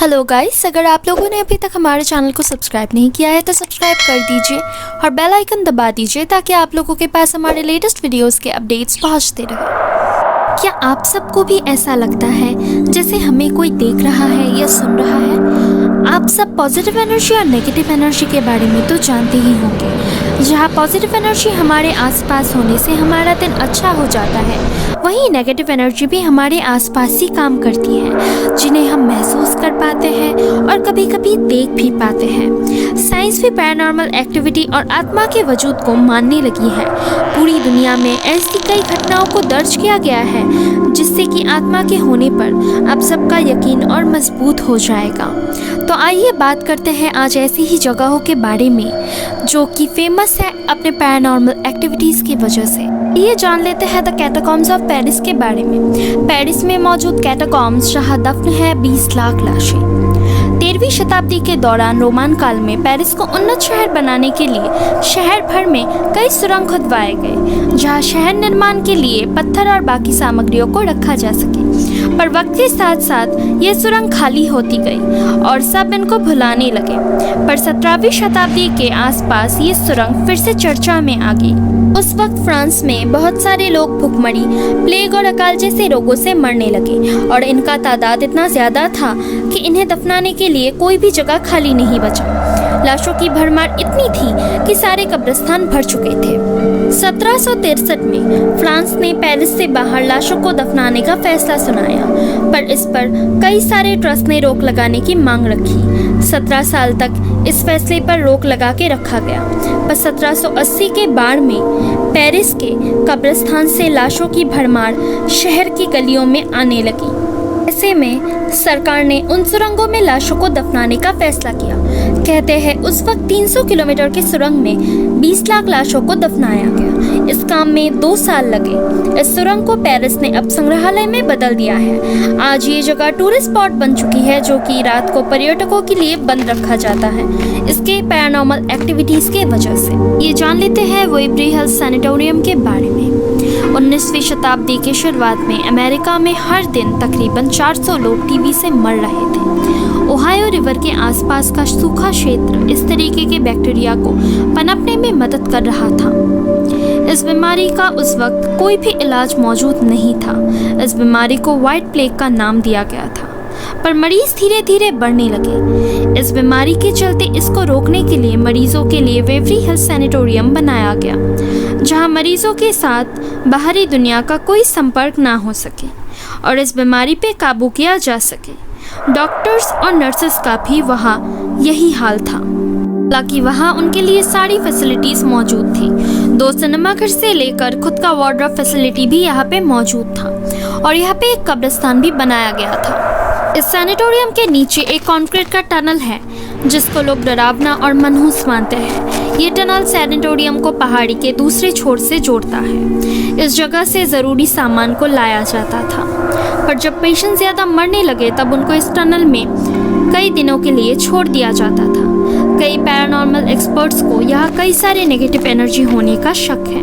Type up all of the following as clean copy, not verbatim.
Hello guys, अगर आप लोगों ने अभी तक हमारे चैनल को सब्सक्राइब नहीं किया है तो सब्सक्राइब कर दीजिए और बेल आइकन दबा दीजिए ताकि आप लोगों के पास हमारे लेटेस्ट वीडियोस के अपडेट्स पहुंचते रहे। क्या आप सबको भी ऐसा लगता है जैसे हमें कोई देख रहा है या सुन रहा है? आप सब पॉजिटिव एनर्जी और नेगेटिव एनर्जी के बारे में तो जानते ही होंगे। जहाँ पॉजिटिव एनर्जी हमारे आसपास होने से हमारा दिन अच्छा हो जाता है, वहीं नेगेटिव एनर्जी भी हमारे आसपास ही काम करती है, जिन्हें हम महसूस कर पाते हैं और कभी कभी देख भी पाते हैं। साइंस भी पैरानॉर्मल एक्टिविटी और आत्मा के वजूद को मानने लगी है। पूरी दुनिया में ऐसी कई घटनाओं को दर्ज किया गया है जिससे कि आत्मा के होने पर आप सबका यकीन और मजबूत हो जाएगा। तो आइए बात करते हैं आज ऐसी ही जगहों के बारे में जो कि फेमस है अपने पैरानॉर्मल एक्टिविटीज़ की वजह से। ये जान लेते हैं द कैटाकॉम्स ऑफ पेरिस के बारे में। पेरिस में मौजूद कैटाकॉम्स जहाँ दफन है 20 लाख लाशें। 13वीं शताब्दी के दौरान रोमान काल में पेरिस को उन्नत शहर बनाने के लिए शहर भर में कई सुरंग खुदवाए गए, जहां शहर निर्माण के लिए पत्थर और बाकी सामग्रियों को रखा जा सके। पर वक्त के साथ साथ ये सुरंग खाली होती गई और सब इनको भुलाने लगे। पर 17वीं शताब्दी के आसपास ये सुरंग फिर से चर्चा में आ गई। उस वक्त फ्रांस में बहुत सारे लोग भुखमरी, प्लेग और अकाल जैसे रोगों से मरने लगे और इनका तादाद इतना ज्यादा था कि इन्हें दफनाने के लिए कोई भी जगह खाली नहीं बचा। लाशों की भरमार इतनी थी कि सारे कब्रिस्तान भर चुके थे। 1763 में फ्रांस ने पेरिस से बाहर लाशों को दफनाने का फैसला सुनाया, पर इस पर कई सारे ट्रस्ट ने रोक लगाने की मांग रखी। 17 साल तक इस फैसले पर रोक लगा के रखा गया, पर 1780 के बाढ़ में पेरिस के कब्रिस्तान से लाशों की भरमार शहर की गलियों में आने लगी। ऐसे में सरकार ने उन सुरंगों में लाशों को दफनाने का फैसला किया। कहते हैं उस वक्त 300 किलोमीटर की सुरंग में 20 लाख लाशों को दफनाया गया। इस काम में 2 साल लगे। इस सुरंग को पेरिस ने अब संग्रहालय में बदल दिया है। आज ये जगह टूरिस्ट स्पॉट बन चुकी है, जो कि रात को पर्यटकों के लिए बंद रखा जाता है इसके पैरानॉर्मल एक्टिविटीज के वजह से। ये जान लेते हैं वेबरी हिल्स सैनिटोरियम के बारे में। 19वीं शताब्दी के शुरुआत में अमेरिका में हर दिन तकरीबन 400 लोग टीबी से मर रहे थे। ओहायो रिवर के आसपास का सूखा क्षेत्र इस तरीके के बैक्टीरिया को पनपने में मदद कर रहा था। इस बीमारी का उस वक्त कोई भी इलाज मौजूद नहीं था। इस बीमारी को व्हाइट प्लेग का नाम दिया गया था, पर मरीज धीरे धीरे बढ़ने लगे। इस बीमारी के चलते इसको रोकने के लिए मरीजों के लिए वेबरी हिल्स सैनिटोरियम बनाया गया, जहां मरीजों के साथ बाहरी दुनिया का कोई संपर्क ना हो सके और इस बीमारी पे काबू किया जा सके। डॉक्टर्स और नर्सेस का भी वहाँ यही हाल था। हालांकि वहाँ उनके लिए सारी फैसिलिटीज मौजूद थी। 2 सिनेमा घर से लेकर खुद का वार्डरोब फैसिलिटी भी यहाँ पे मौजूद था और यहाँ पे एक कब्रिस्तान भी बनाया गया था। इस सैनिटोरियम के नीचे एक कंक्रीट का टनल है जिसको लोग डरावना और मनहूस मानते हैं। ये टनल सैनिटोरियम को पहाड़ी के दूसरे छोर से जोड़ता है। इस जगह से ज़रूरी सामान को लाया जाता था, पर जब पेशेंट ज़्यादा मरने लगे तब उनको इस टनल में कई दिनों के लिए छोड़ दिया जाता था। कई पैरानॉर्मल एक्सपर्ट्स को यहाँ कई सारे नेगेटिव एनर्जी होने का शक है।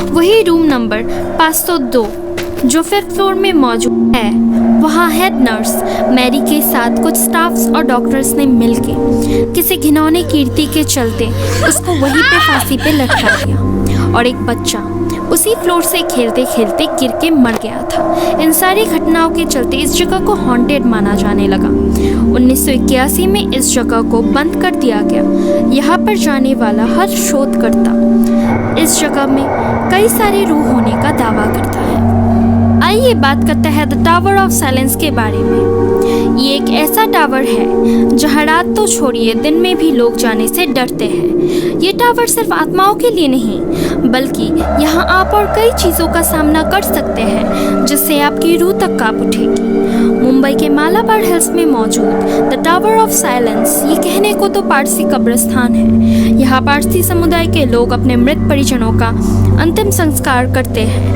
वही रूम नंबर 502 जो 5th फ्लोर में मौजूद है, वहाँ हेड नर्स मैरी के साथ कुछ स्टाफ्स और डॉक्टर्स ने मिलके किसी घिनौने कीर्ति के चलते उसको वहीं पे फांसी पे लटका दिया और एक बच्चा उसी फ्लोर से खेलते खेलते गिर के मर गया था। इन सारी घटनाओं के चलते इस जगह को हॉन्टेड माना जाने लगा। 1981 में इस जगह को बंद कर दिया गया। यहाँ पर जाने वाला हर शोधकर्ता इस जगह में कई सारे रूह होने का दावा करता है। आइए बात करते हैं द टावर ऑफ साइलेंस के बारे में। ये एक ऐसा टावर है जहाँ रात तो छोड़िए दिन में भी लोग जाने से डरते हैं। ये टावर सिर्फ आत्माओं के लिए नहीं, बल्कि यहाँ आप और कई चीज़ों का सामना कर सकते हैं जिससे आपकी रूह तक कांप उठेगी। मुंबई के मालाबार हिल्स में मौजूद द टावर ऑफ साइलेंस ये कहने को तो पारसी कब्रिस्तान है। यहाँ पारसी समुदाय के लोग अपने मृत परिजनों का अंतिम संस्कार करते हैं।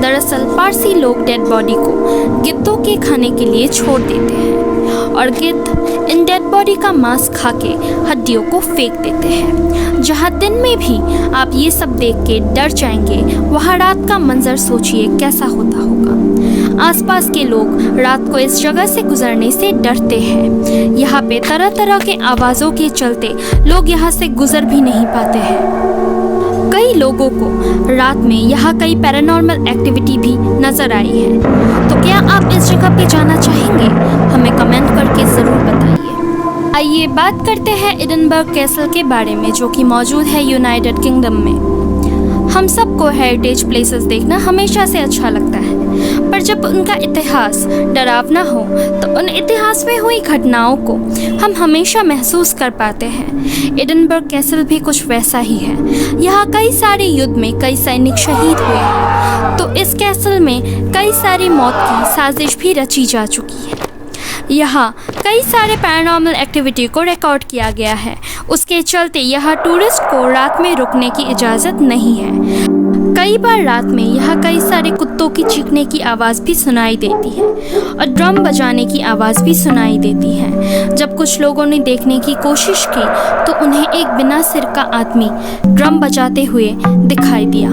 दरअसल पारसी लोग डेड बॉडी को गिद्धों के खाने के लिए छोड़ देते हैं और गिद्ध इन डेड बॉडी का मांस खा के हड्डियों को फेंक देते हैं। जहाँ दिन में भी आप ये सब देख के डर जाएंगे, वहाँ रात का मंजर सोचिए कैसा होता होगा। आसपास के लोग रात को इस जगह से गुजरने से डरते हैं। यहाँ पे तरह तरह के आवाज़ों के चलते लोग यहाँ से गुजर भी नहीं पाते हैं। कई लोगों को रात में यहाँ कई पैरानॉर्मल एक्टिविटी भी नजर आई है। तो क्या आप इस जगह पे जाना चाहेंगे? हमें कमेंट करके ज़रूर बताइए। आइए बात करते हैं एडिनबर्ग कैसल के बारे में, जो कि मौजूद है यूनाइटेड किंगडम में। हम सबको हेरिटेज प्लेसेस देखना हमेशा से अच्छा लगता है, पर जब उनका इतिहास डरावना हो तो उन इतिहास में हुई घटनाओं को हम हमेशा महसूस कर पाते हैं। एडिनबर्ग कैसल भी कुछ वैसा ही है। यहाँ कई सारे युद्ध में कई सैनिक शहीद हुए हैं, तो इस कैसल में कई सारी मौत की साजिश भी रची जा चुकी है। यहाँ कई सारे पैरानॉर्मल एक्टिविटी को रिकॉर्ड किया गया है। उसके चलते यहाँ टूरिस्ट को रात में रुकने की इजाज़त नहीं है। कई बार रात में यहाँ कई सारे कुत्तों की चीखने की आवाज़ भी सुनाई देती है और ड्रम बजाने की आवाज़ भी सुनाई देती है। जब कुछ लोगों ने देखने की कोशिश की तो उन्हें एक बिना सिर का आदमी ड्रम बजाते हुए दिखाई दिया।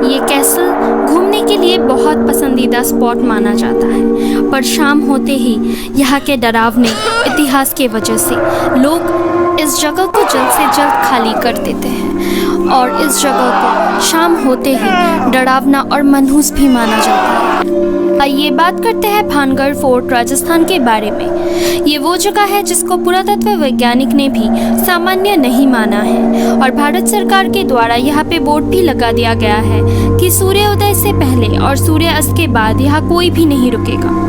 ये कैसल घूमने के लिए बहुत पसंदीदा स्पॉट माना जाता है, पर शाम होते ही यहाँ के डरावने इतिहास के वजह से लोग इस जगह को जल्द से जल्द खाली कर देते हैं और इस जगह को शाम होते ही डरावना और मनहूस भी माना जाता है। आइए बात करते हैं भानगढ़ फोर्ट राजस्थान के बारे में। ये वो जगह है जिसको पुरातत्व वैज्ञानिक ने भी सामान्य नहीं माना है और भारत सरकार के द्वारा यहाँ पे बोर्ड भी लगा दिया गया है कि सूर्योदय से पहले और सूर्यास्त के बाद यहाँ कोई भी नहीं रुकेगा।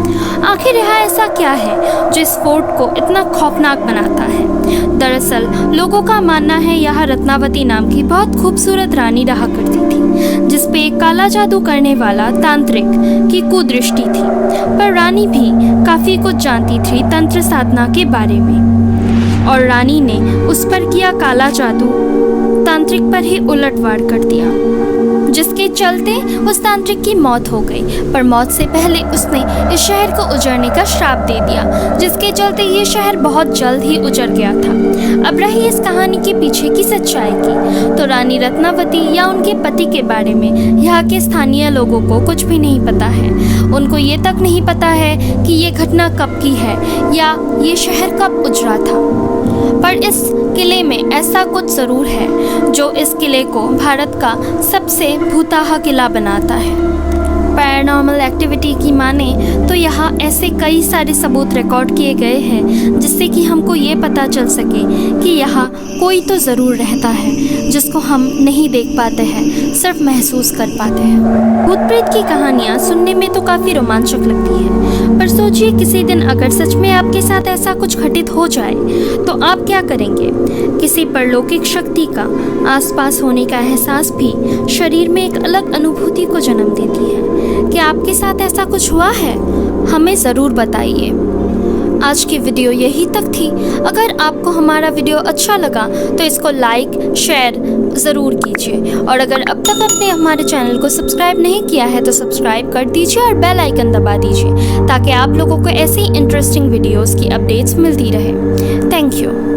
आखिर यहाँ ऐसा क्या है जो इस फोर्ट को इतना खौफनाक बनाता है? दरअसल लोगों का मानना है यहाँ रत्नावती नाम की बहुत खूबसूरत रानी रहा करती थी, जिसपे एक काला जादू करने वाला तांत्रिक की कुदृष्टि थी। पर रानी भी काफ़ी कुछ जानती थी तंत्र साधना के बारे में और रानी ने उस पर किया काला जादू तांत्रिक पर ही उलटवार कर दिया, जिसके चलते उस तांत्रिक की मौत हो गई। पर मौत से पहले उसने इस शहर को उजड़ने का श्राप दे दिया, जिसके चलते ये शहर बहुत जल्द ही उजड़ गया था। अब रही इस कहानी के पीछे की सच्चाई की, तो रानी रत्नावती या उनके पति के बारे में यहाँ के स्थानीय लोगों को कुछ भी नहीं पता है। उनको ये तक नहीं पता है कि ये घटना कब की है या ये शहर कब उजड़ा था। पर इस किले में ऐसा कुछ ज़रूर है जो इस किले को भारत का सबसे भूताहा किला बनाता है। पैरानॉर्मल एक्टिविटी की माने तो यहाँ ऐसे कई सारे सबूत रिकॉर्ड किए गए हैं जिससे कि हमको ये पता चल सके कि यहाँ कोई तो ज़रूर रहता है जिसको हम नहीं देख पाते हैं, सिर्फ महसूस कर पाते हैं। भूत प्रेत की कहानियाँ सुनने में तो काफ़ी रोमांचक लगती हैं, पर सोचिए किसी दिन अगर सच में आपके साथ ऐसा कुछ घटित हो जाए तो आप क्या करेंगे? किसी परलौकिक शक्ति का आसपास होने का एहसास भी शरीर में एक अलग अनुभूति को जन्म देती है। क्या आपके साथ ऐसा कुछ हुआ है? हमें ज़रूर बताइए। आज की वीडियो यही तक थी। अगर आपको हमारा वीडियो अच्छा लगा तो इसको लाइक शेयर ज़रूर कीजिए और अगर अब तक आपने हमारे चैनल को सब्सक्राइब नहीं किया है तो सब्सक्राइब कर दीजिए और बेल आइकन दबा दीजिए ताकि आप लोगों को ऐसी इंटरेस्टिंग वीडियोस की अपडेट्स मिलती रहे। Thank you.